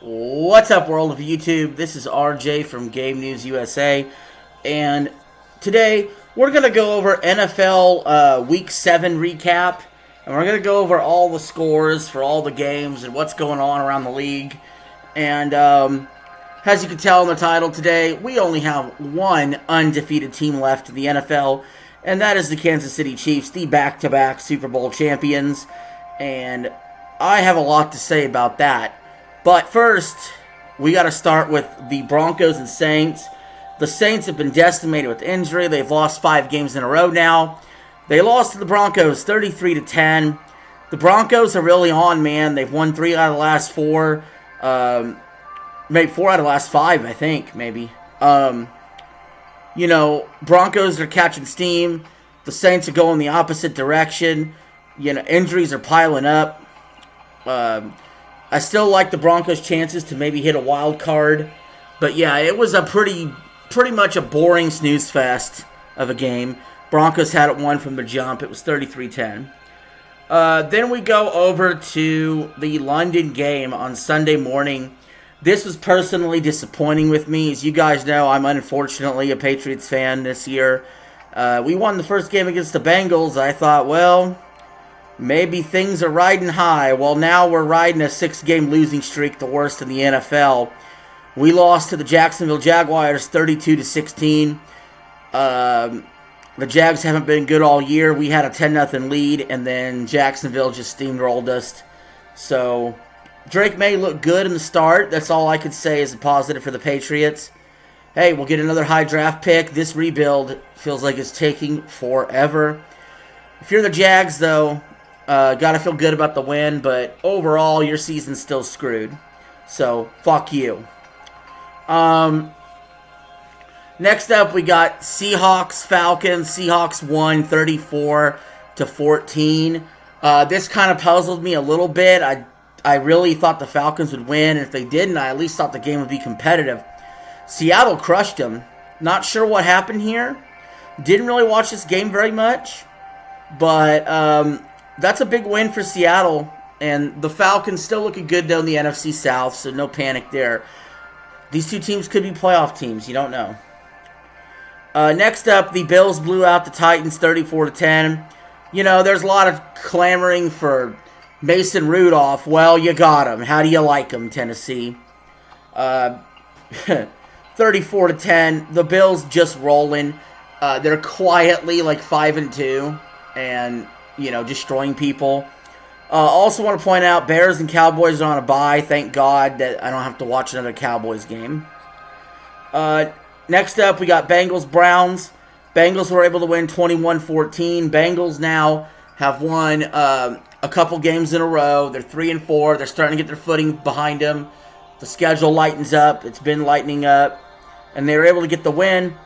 What's up, world of YouTube? This is RJ from Game News USA, and today we're going to go over NFL Week 7 recap, and we're going to go over all the scores for all the games and what's going on around the league. And as you can tell in the title today, we only have one undefeated team left in the NFL, and that is the Kansas City Chiefs, the back-to-back Super Bowl champions. And I have a lot to say about that. But first, we got to start with the Broncos and Saints. The Saints have been decimated with injury. They've lost 5 games in a row now. They lost to the Broncos 33-10. The Broncos are really on, man. They've won 3 out of the last 4. Maybe 4 out of the last 5, I think, maybe. Broncos are catching steam. The Saints are going the opposite direction. Injuries are piling up. I still like the Broncos' chances to maybe hit a wild card. But yeah, it was a pretty much a boring snooze fest of a game. Broncos had it won from the jump. It was 33-10. Then we go over to the London game on Sunday morning. This was personally disappointing with me. As you guys know, I'm unfortunately a Patriots fan this year. We won the first game against the Bengals. I thought, well, maybe things are riding high. Well, now we're riding a 6-game losing streak, the worst in the NFL. We lost to the Jacksonville Jaguars 32-16. The Jags haven't been good all year. We had a 10-0 lead, and then Jacksonville just steamrolled us. So Drake May looked good in the start. That's all I could say is a positive for the Patriots. Hey, we'll get another high draft pick. This rebuild feels like it's taking forever. If you're the Jags, though, gotta feel good about the win, but overall, your season's still screwed. So, fuck you. Next up, we got Seahawks, Falcons. Seahawks won 34-14. This kind of puzzled me a little bit. I really thought the Falcons would win, and if they didn't, I at least thought the game would be competitive. Seattle crushed them. Not sure what happened here. Didn't really watch this game very much, but that's a big win for Seattle, and the Falcons still looking good though in the NFC South, so no panic there. These two teams could be playoff teams. You don't know. Next up, the Bills blew out the Titans 34-10. There's a lot of clamoring for Mason Rudolph. Well, you got him. How do you like him, Tennessee? 34-10. The Bills just rolling. They're quietly like 5-2 and destroying people. Also want to point out, Bears and Cowboys are on a bye. Thank God that I don't have to watch another Cowboys game. Next up, we got Bengals-Browns. Bengals were able to win 21-14. Bengals now have won a couple games in a row. They're 3-4. They're starting to get their footing behind them. The schedule lightens up. It's been lightening up. And they were able to get the win,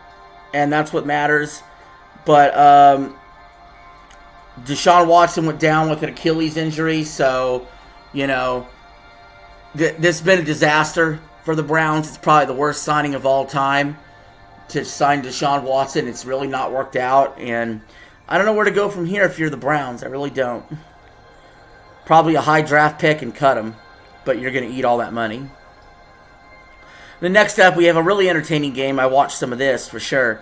and that's what matters. But Deshaun Watson went down with an Achilles injury, so, this has been a disaster for the Browns. It's probably the worst signing of all time to sign Deshaun Watson. It's really not worked out, and I don't know where to go from here if you're the Browns. I really don't. Probably a high draft pick and cut him, but you're going to eat all that money. The next up, we have a really entertaining game. I watched some of this for sure.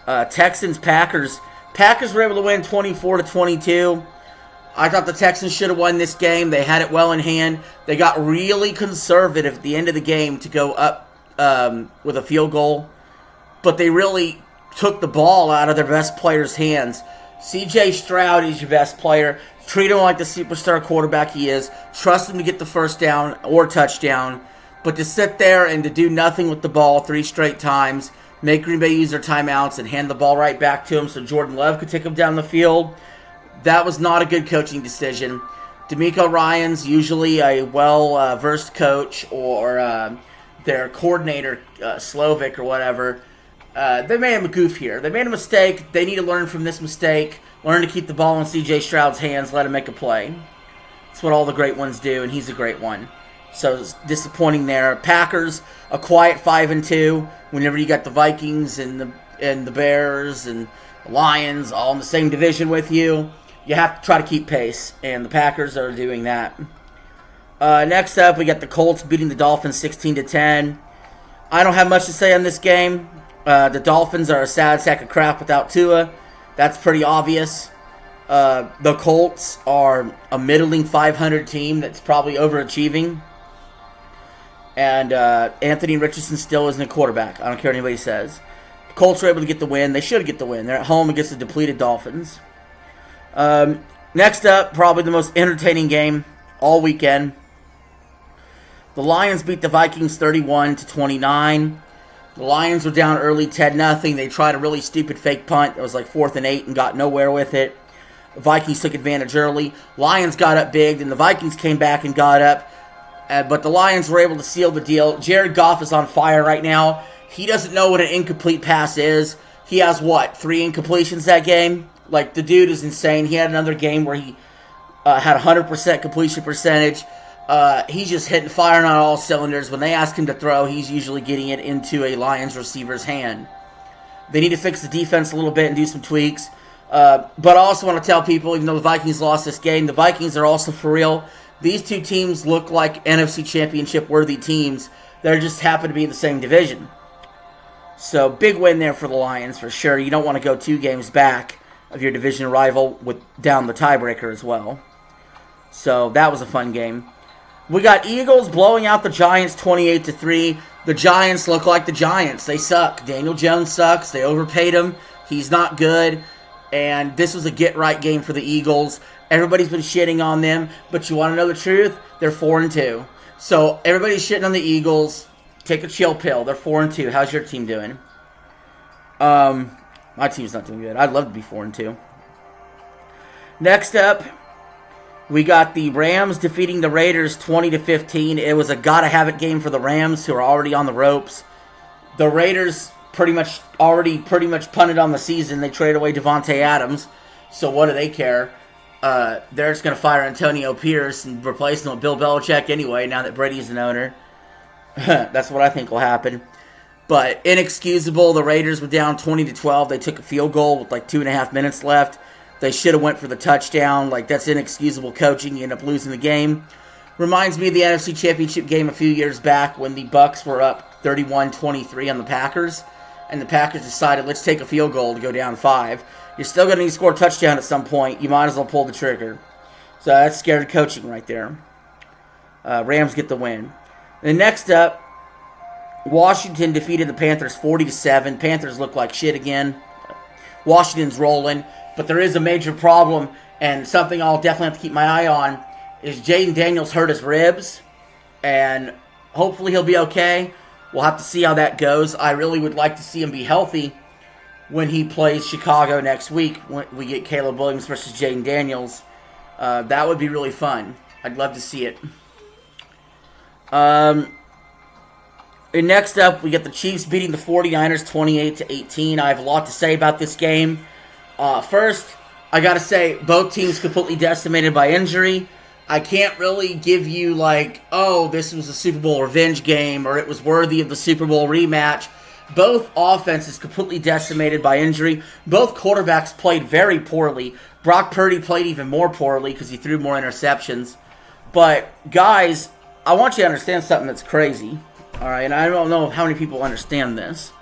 Texans-Packers. Packers were able to win 24-22. I thought the Texans should have won this game. They had it well in hand. They got really conservative at the end of the game to go up with a field goal. But they really took the ball out of their best player's hands. C.J. Stroud is your best player. Treat him like the superstar quarterback he is. Trust him to get the first down or touchdown. But to sit there and to do nothing with the ball 3 straight times, make Green Bay use their timeouts and hand the ball right back to him so Jordan Love could take him down the field, that was not a good coaching decision. DeMeco Ryans, usually a well-versed coach, or their coordinator, Slovic or whatever, they made him a goof here. They made a mistake. They need to learn from this mistake, learn to keep the ball in C.J. Stroud's hands, let him make a play. That's what all the great ones do, and he's a great one. So it's disappointing there. Packers, a quiet 5-2. Whenever you got the Vikings and the Bears and the Lions all in the same division with you, you have to try to keep pace, and the Packers are doing that. Next up, we got the Colts beating the Dolphins 16-10. I don't have much to say on this game. The Dolphins are a sad sack of crap without Tua. That's pretty obvious. The Colts are a middling 500 team that's probably overachieving. And Anthony Richardson still isn't a quarterback. I don't care what anybody says. The Colts were able to get the win. They should get the win. They're at home against the depleted Dolphins. Next up, probably the most entertaining game all weekend. The Lions beat the Vikings 31-29. The Lions were down early 10-0. They tried a really stupid fake punt. It was like 4th and 8 and got nowhere with it. The Vikings took advantage early. Lions got up big, and the Vikings came back and got up. But the Lions were able to seal the deal. Jared Goff is on fire right now. He doesn't know what an incomplete pass is. He has, 3 incompletions that game? Like, the dude is insane. He had another game where he had 100% completion percentage. He's just hitting, firing on all cylinders. When they ask him to throw, he's usually getting it into a Lions receiver's hand. They need to fix the defense a little bit and do some tweaks. But I also want to tell people, even though the Vikings lost this game, the Vikings are also for real. These two teams look like NFC Championship-worthy teams. They just happen to be in the same division. So, big win there for the Lions, for sure. You don't want to go 2 games back of your division rival with down the tiebreaker as well. So, that was a fun game. We got Eagles blowing out the Giants 28-3. The Giants look like the Giants. They suck. Daniel Jones sucks. They overpaid him. He's not good. And this was a get-right game for the Eagles. Everybody's been shitting on them, but you want to know the truth? They're 4-2. So everybody's shitting on the Eagles. Take a chill pill. They're 4-2. How's your team doing? My team's not doing good. I'd love to be 4-2. Next up, we got the Rams defeating the Raiders 20-15. It was a gotta-have-it game for the Rams, who are already on the ropes. The Raiders pretty much punted on the season. They traded away Devontae Adams, so what do they care? They're just going to fire Antonio Pierce and replace him with Bill Belichick anyway, now that Brady's an owner. That's what I think will happen. But inexcusable, the Raiders were down 20-12. They took a field goal with like 2.5 minutes left. They should have went for the touchdown. Like, that's inexcusable coaching. You end up losing the game. Reminds me of the NFC Championship game a few years back when the Bucs were up 31-23 on the Packers. And the Packers decided, let's take a field goal to go down 5. You're still going to need to score a touchdown at some point. You might as well pull the trigger. So that's scary coaching right there. Rams get the win. And next up, Washington defeated the Panthers 40-7. Panthers look like shit again. Washington's rolling. But there is a major problem, and something I'll definitely have to keep my eye on, is Jaden Daniels hurt his ribs. And hopefully he'll be okay. We'll have to see how that goes. I really would like to see him be healthy when he plays Chicago next week, when we get Caleb Williams versus Jaden Daniels. That would be really fun. I'd love to see it. And next up, we get the Chiefs beating the 49ers 28-18. I have a lot to say about this game. First, I gotta say, both teams completely decimated by injury. I can't really give you like, oh, this was a Super Bowl revenge game, or it was worthy of the Super Bowl rematch. Both offenses completely decimated by injury. Both quarterbacks played very poorly. Brock Purdy played even more poorly because he threw more interceptions. But, guys, I want you to understand something that's crazy. All right, and I don't know how many people understand this.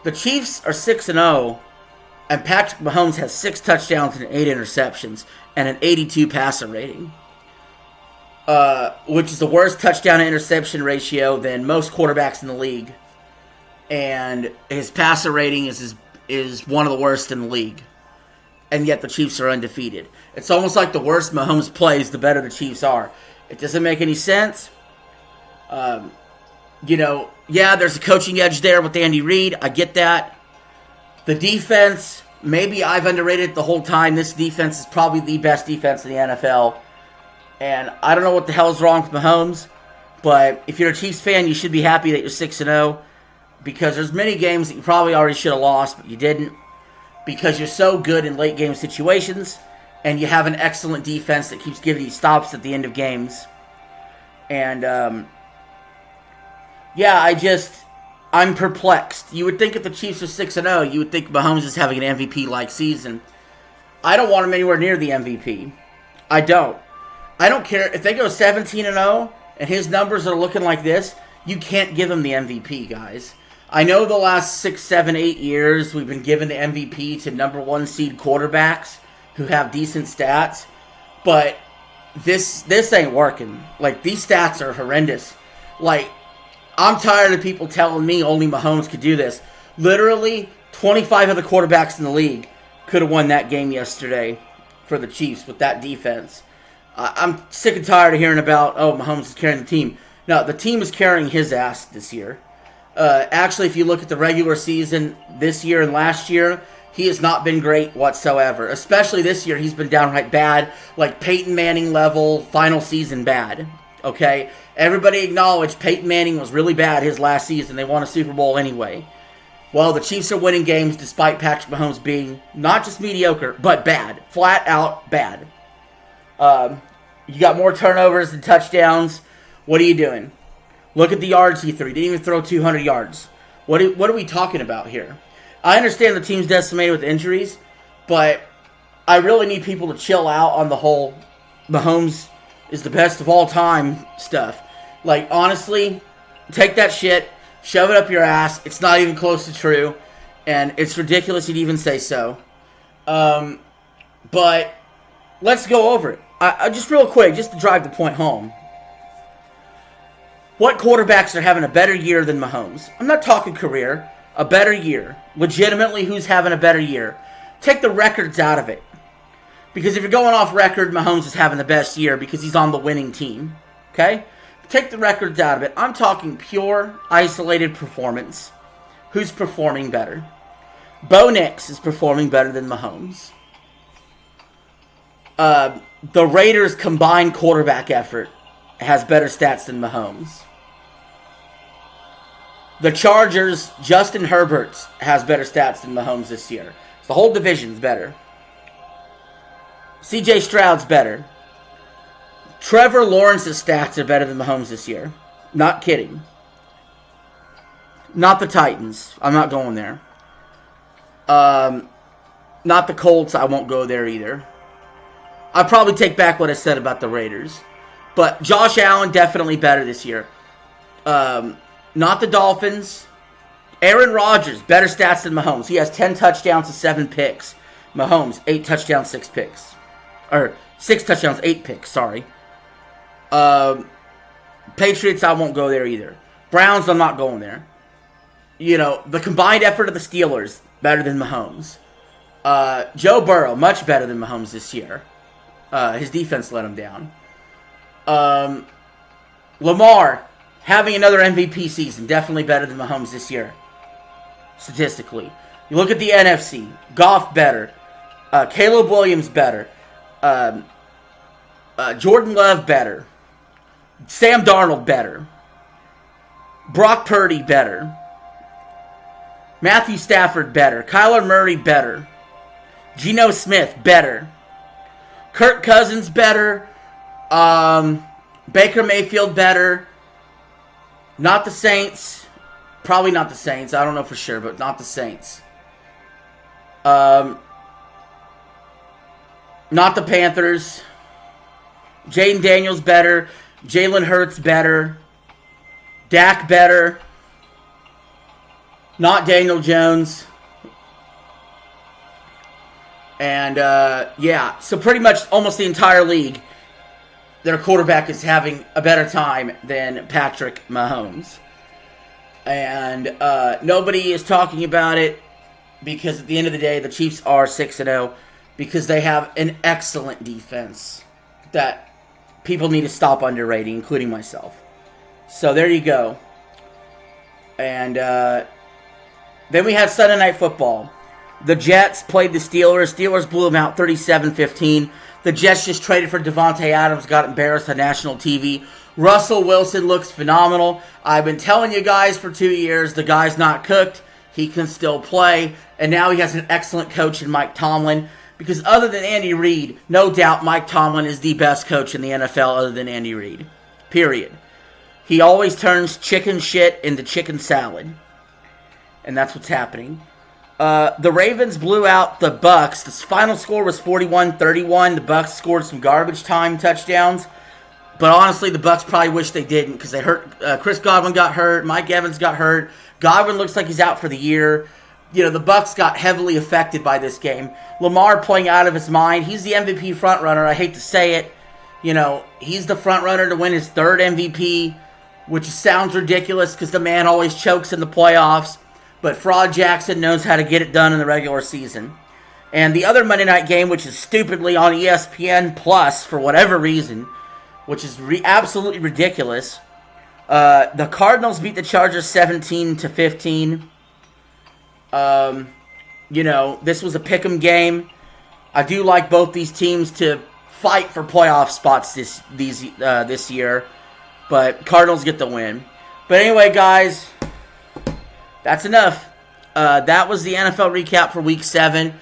The Chiefs are 6-0, and Patrick Mahomes has 6 touchdowns and 8 interceptions, and an 82 passer rating. Which is the worst touchdown-to-interception ratio than most quarterbacks in the league. And his passer rating is one of the worst in the league. And yet the Chiefs are undefeated. It's almost like the worse Mahomes plays, the better the Chiefs are. It doesn't make any sense. Yeah, there's a coaching edge there with Andy Reid. I get that. The defense, maybe I've underrated it the whole time. This defense is probably the best defense in the NFL. And I don't know what the hell is wrong with Mahomes. But if you're a Chiefs fan, you should be happy that you're 6-0. Because there's many games that you probably already should have lost, but you didn't. Because you're so good in late game situations. And you have an excellent defense that keeps giving you stops at the end of games. And, I'm perplexed. You would think if the Chiefs are 6-0, you would think Mahomes is having an MVP-like season. I don't want him anywhere near the MVP. I don't. I don't care if they go 17-0 and his numbers are looking like this. You can't give him the MVP, guys. I know the last 6, 7, 8 years we've been giving the MVP to number 1 seed quarterbacks who have decent stats, but this ain't working. Like, these stats are horrendous. Like, I'm tired of people telling me only Mahomes could do this. Literally, 25 of the quarterbacks in the league could have won that game yesterday for the Chiefs with that defense. I'm sick and tired of hearing about, Mahomes is carrying the team. No, the team is carrying his ass this year. Actually, if you look at the regular season this year and last year, he has not been great whatsoever. Especially this year, he's been downright bad, like Peyton Manning level, final season bad. Okay? Everybody acknowledged Peyton Manning was really bad his last season. They won a Super Bowl anyway. Well, the Chiefs are winning games despite Patrick Mahomes being not just mediocre, but bad. Flat out bad. You got more turnovers than touchdowns. What are you doing? Look at the yards he threw. He didn't even throw 200 yards. What are we talking about here? I understand the team's decimated with injuries, but I really need people to chill out on the whole Mahomes is the best of all time stuff. Like, honestly, take that shit, shove it up your ass. It's not even close to true, and it's ridiculous you'd even say so. But let's go over it. I just real quick, just to drive the point home. What quarterbacks are having a better year than Mahomes? I'm not talking career. A better year. Legitimately, who's having a better year? Take the records out of it. Because if you're going off record, Mahomes is having the best year because he's on the winning team. Okay? Take the records out of it. I'm talking pure, isolated performance. Who's performing better? Bo Nix is performing better than Mahomes. The Raiders' combined quarterback effort has better stats than Mahomes. The Chargers, Justin Herbert has better stats than Mahomes this year. The whole division's better. CJ Stroud's better. Trevor Lawrence's stats are better than Mahomes this year. Not kidding. Not the Titans. I'm not going there. Not the Colts. I won't go there either. I'll probably take back what I said about the Raiders. But Josh Allen, definitely better this year. Not the Dolphins. Aaron Rodgers, better stats than Mahomes. He has 10 touchdowns and 7 picks. Mahomes, 8 touchdowns, 6 picks. Or 6 touchdowns, 8 picks, sorry. Patriots, I won't go there either. Browns, I'm not going there. You know, the combined effort of the Steelers, better than Mahomes. Joe Burrow, much better than Mahomes this year. His defense let him down. Lamar, having another MVP season, definitely better than Mahomes this year. Statistically. You look at the NFC. Goff better. Caleb Williams better. Jordan Love better. Sam Darnold better. Brock Purdy better. Matthew Stafford better. Kyler Murray better. Geno Smith better. Kirk Cousins better. Baker Mayfield better. Not the Saints. Probably not the Saints. I don't know for sure, but not the Saints. Not the Panthers. Jaden Daniels better. Jalen Hurts better. Dak better. Not Daniel Jones. And, yeah. So pretty much almost the entire league, their quarterback is having a better time than Patrick Mahomes. And nobody is talking about it because at the end of the day, the Chiefs are 6-0 because they have an excellent defense that people need to stop underrating, including myself. So there you go. And then we had Sunday Night Football. The Jets played the Steelers. Steelers blew them out 37-15. The Jets just traded for Devontae Adams, got embarrassed on national TV. Russell Wilson looks phenomenal. I've been telling you guys for 2 years, the guy's not cooked. He can still play. And now he has an excellent coach in Mike Tomlin. Because other than Andy Reid, no doubt Mike Tomlin is the best coach in the NFL other than Andy Reid. Period. He always turns chicken shit into chicken salad. And that's what's happening. The Ravens blew out the Bucks. The final score was 41-31. The Bucks scored some garbage time touchdowns. But honestly, the Bucks probably wish they didn't because they hurt. Chris Godwin got hurt. Mike Evans got hurt. Godwin looks like he's out for the year. You know, the Bucks got heavily affected by this game. Lamar playing out of his mind. He's the MVP frontrunner. I hate to say it. You know, he's the frontrunner to win his third MVP, which sounds ridiculous because the man always chokes in the playoffs. But Fraud Jackson knows how to get it done in the regular season. And the other Monday night game, which is stupidly on ESPN Plus for whatever reason, which is absolutely ridiculous. The Cardinals beat the Chargers 17-15. You know, this was a pick'em game. I do like both these teams to fight for playoff spots this year, but Cardinals get the win. But anyway, guys, that's enough. That was the NFL recap for Week 7.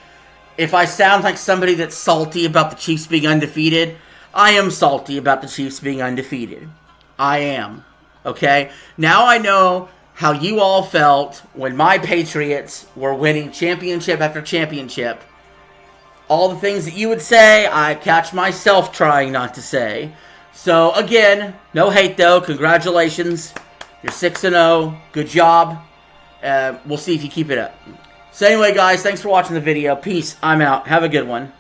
If I sound like somebody that's salty about the Chiefs being undefeated, I am salty about the Chiefs being undefeated. I am. Okay? Now I know how you all felt when my Patriots were winning championship after championship. All the things that you would say, I catch myself trying not to say. So, again, no hate though. Congratulations. You're 6-0. Good job. We'll see if you keep it up. So anyway, guys, thanks for watching the video. Peace. I'm out. Have a good one.